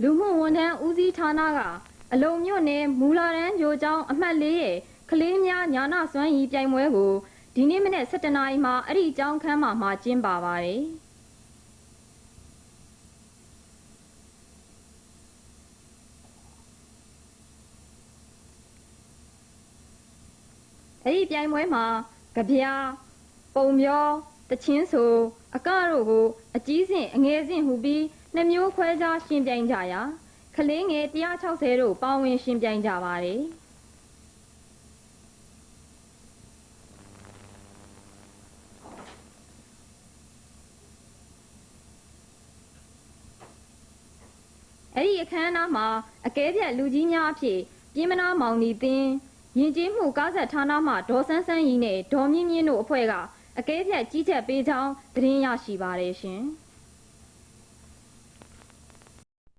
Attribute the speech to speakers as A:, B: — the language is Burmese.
A: လူမှုဝန်ထမ်းဦးစီးဌာနကအလုံမြို့နယ်မူလာရန်ဂျိုကျောင်းအမှတ်၄ရဲ့ကလေးများညာနာစွမ်းရည်ပြိုင်ပွဲကိုဒီနေ့မနေ့7 နာရီမှာအဲ့ဒီကျောင်းခန်းမှာကျင်းပပါတယ်အဲ့ဒီပြိုင်ပွဲမှာကြပြာပုံမျောတချင်းဆိုအကတို့ကိုအကြီးစဉ်အငယ်စဉ်ဟူပြီးနှမျိုးခွဲခြားရှင်ပြိုင်ကြရာကလေးငယ်160တို့ပါဝင်ရှင်ပြိုင်ကြပါတယ်အဲ့ဒီအခမ်းအနားမှာအကဲဖြတ်လူကြီးများအဖြစ်ပြင်းမနာမောင်နီတင်းယဉ်ကျေးမှုကားဆက်ဌာနမှဒေါ်ဆန်းဆန်းရီနဲ့ဒေါ်မြင့်မြင့်တို့အဖွဲ့ကအကဲဖြတ်ကြီးကြပ်ပေးကြောင်းသတင်းရရှိပါတယ်ရှင်။